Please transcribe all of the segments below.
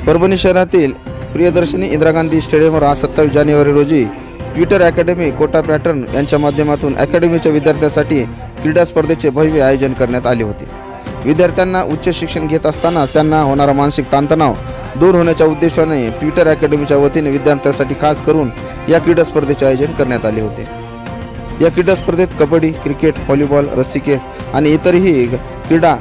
परभणी शहरातील प्रियदर्शनी इंदिरा गांधी स्टेडियमवर आज 27 जानेवारी रोजी ट्विटर अकॅडमी कोटा पॅटर्न यांच्या माध्यमातून अकॅडमीच्या विद्यार्थ्यांसाठी क्रीडा स्पर्धेचे भव्य आयोजन करण्यात आले होते। विद्यार्थ्यांना उच्च शिक्षण घेत असताना त्यांना होणारा मानसिक ताणतणाव दूर होण्याच्या उद्देशाने ट्विटर अकॅडमीच्या वतीने विद्यार्थ्यांसाठी खास करून या क्रीडा स्पर्धेचे आयोजन करण्यात आले होते। या क्रीडा स्पर्धेत कबड्डी, क्रिकेट, व्हॉलीबॉल, रस्सीखेच आणि इतरही क्रीडा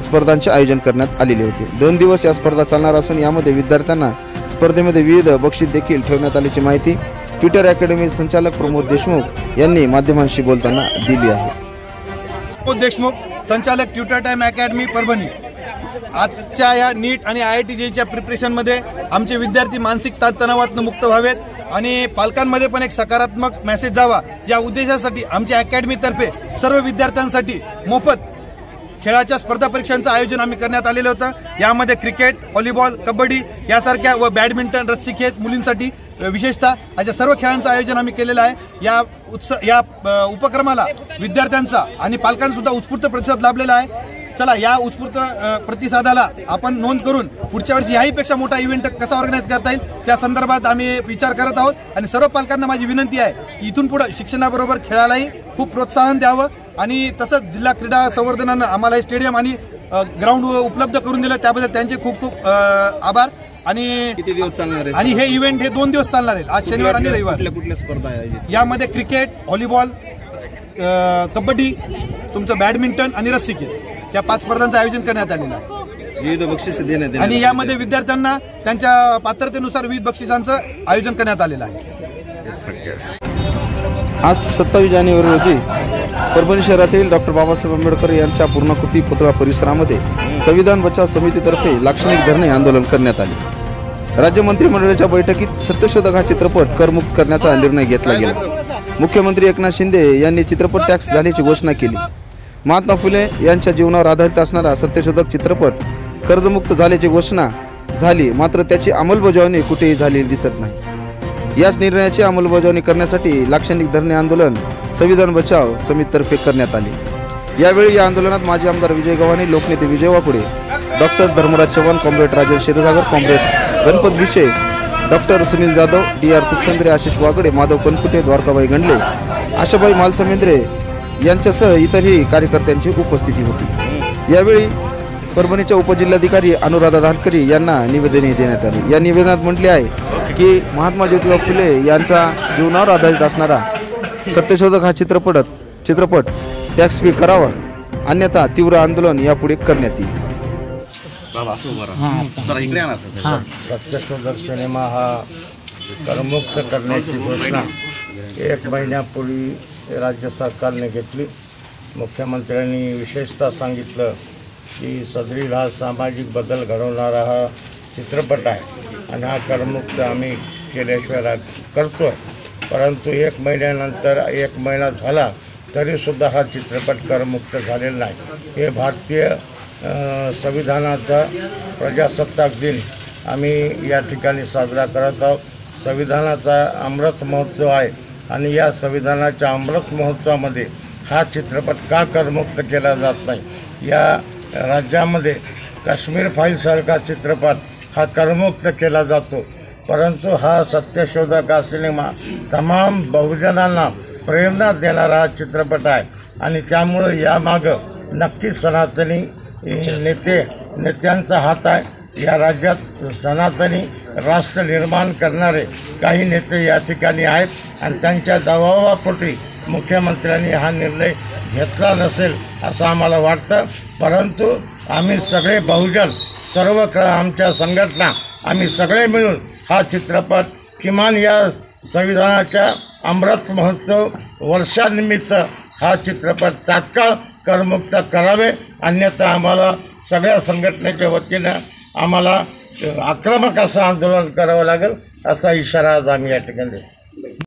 स्पर्धांचे आयोजन करण्यात आलेले होते। 2 दिवस या स्पर्धा चालणार असून यामध्ये विद्यार्थ्यांना स्पर्धेमध्ये विविध बक्षीस देखील ठेवण्यात आल्याची माहिती ट्विटर अकॅडमी संचालक प्रमोद देशमुख यांनी माध्यमांशी बोलताना दिली आहे। प्रमोद देशमुख, संचालक ट्विटर टाइम अकॅडमी परभणी। आजच्या या नीट आणि IIT JEEच्या प्रिपरेशनमध्ये आमचे विद्यार्थी मानसिक ताणतणावातून मुक्त व्हावेत आणि पालकांमध्ये पण एक सकारात्मक मेसेज जावा या उद्देशासाठी आमच्या अकॅडमीतर्फे सर्व विद्यार्थ्यांसाठी मोफत खेळाच्या स्पर्धा परीक्षांचं आयोजन आम्ही करण्यात आलेलं होतं। यामध्ये क्रिकेट, व्हॉलीबॉल, कबड्डी यासारख्या व बॅडमिंटन, रस्सीखेच मुलींसाठी विशेषतः अशा सर्व खेळांचं आयोजन आम्ही केलेलं आहे। या उपक्रमाला विद्यार्थ्यांचा आणि पालकांसुद्धा उत्स्फूर्त प्रतिसाद लाभलेला आहे। चला, या उत्स्फूर्त प्रतिसादाला आपण नोंद करून पुढच्या वर्षी याहीपेक्षा मोठा इव्हेंट कसा ऑर्गनाईज करता येईल त्या संदर्भात आम्ही विचार करत आहोत। आणि सर्व पालकांना माझी विनंती आहे की इथून पुढे शिक्षणाबरोबर खेळालाही खूप प्रोत्साहन द्यावं आणि तसंच जिल्हा क्रीडा संवर्धनानं आम्हाला स्टेडियम आणि ग्राउंड उपलब्ध करून दिलं त्याबद्दल त्यांचे खूप खूप आभार। आणि किती दिवस चालणार आहे आणि हे इव्हेंट 2 दिवस चालणार आहे, आज शनिवार आणि रविवार। कुठल्या स्पर्धा आहे यामध्ये क्रिकेट, व्हॉलीबॉल, कबड्डी, तुमचं बॅडमिंटन आणि रस्सीखेच या 5 स्पर्धांचं आयोजन करण्यात आलेलं आहे। विविध बक्षीस देण्यात आणि यामध्ये विद्यार्थ्यांना त्यांच्या पात्रतेनुसार विविध बक्षिसांचं आयोजन करण्यात आलेलं आहे। आज 27 जानेवारी रोजी परभणी शहरातील डॉक्टर बाबासाहेब आंबेडकर यांच्या पूर्णाकृती पुतळा परिसरामध्ये संविधान बचाव समितीतर्फे लाक्षणिक धरणे आंदोलन करण्यात आले। राज्य मंत्रिमंडळाच्या बैठकीत सत्यशोधक हा चित्रपट करमुक्त करण्याचा निर्णय घेतला गेला। मुख्यमंत्री एकनाथ शिंदे यांनी चित्रपट टॅक्स झाल्याची घोषणा केली। महात्मा फुले यांच्या जीवनावर आधारित असणारा सत्यशोधक चित्रपट कर्जमुक्त झाल्याची घोषणा झाली, मात्र त्याची अंमलबजावणी कुठेही झालेली दिसत नाही। याच निर्णयाची अंमलबजावणी करण्यासाठी लाक्षणिक धरणे आंदोलन संविधान बचाव समितीतर्फे करण्यात आले। यावेळी या आंदोलनात माजी आमदार विजय गव्हाणे, लोकनेते Vijay Wakude, doctor Dharmaraj Chavan, comrade Rajesh Kshirsagar, comrade Ganpat Bhishe, doctor Sunil Jadhav, DR Tupsundare, Ashish Wagde, Madhav Kankute, Dwarkabai Gandle, Ashabai Malsamendre यांच्यासह इतरही कार्यकर्त्यांची उपस्थिती होती। यावेळी परभणीच्या उपजिल्हाधिकारी अनुराधा धारकरी यांना निवेदनही देण्यात आले। या निवेदनात म्हटले आहे की महात्मा ज्योतिबा फुले यांच्या जीवनावर आधारित असणारा सत्यशोधक हा चित्रपट टॅक्स फ्री करावा, अन्यथा तीव्र आंदोलन यापुढे करण्यात येईल। सत्यशोधक सिनेमा हा करमुक्त करण्याची घोषणा 1 महिन्यापूर्वी राज्य सरकारने घेतली। मुख्यमंत्र्यांनी विशेषतः सांगितलं की सदरील हा सामाजिक बदल घडवणारा हा चित्रपट आहे आणि हा करमुक्त आम्ही केल्याशिवाय करतो आहे। परंतु 1 महिन्यानंतर 1 महिना झाला तरीसुद्धा हा चित्रपट करमुक्त झालेला नाही। हे भारतीय संविधानाचा प्रजासत्ताक दिन आम्ही या ठिकाणी साजरा करत आहोत। संविधानाचा अमृत महोत्सव आहे आणि या संविधानाच्या अमृत महोत्सवामध्ये हा चित्रपट का करमुक्त केला जात नाही। या राज्यामध्ये काश्मीर फाईलसारखा चित्रपट हा करमुक्त केला जातो, परंतु हा सत्यशोधक हा सिनेमा तमाम बहुजनांना प्रेरणा देणारा हा चित्रपट आहे आणि त्यामुळे यामागं नक्कीच सनातनी नेत्यांचा हात आहे। या राज्यात सनातनी राष्ट्र निर्माण करणारे काही नेते या ठिकाणी आहेत आणि त्यांच्या दबावापोटी मुख्यमंत्र्यांनी हा निर्णय घेतला नसेल असं आम्हाला वाटतं। परंतु आम्ही सगळे बहुजन, सर्व आमच्या संघटना, आम्ही सगळे मिळून हा चित्रपट किमान या संविधानाच्या अमृत महोत्सव वर्षानिमित्त हा चित्रपट तात्काळ करमुक्त करावे, अन्यथा आम्हाला सगळ्या संघटनेच्या वतीनं आम्हाला आक्रमक असं आंदोलन करावं लागेल असा इशारा आज आम्ही या ठिकाणी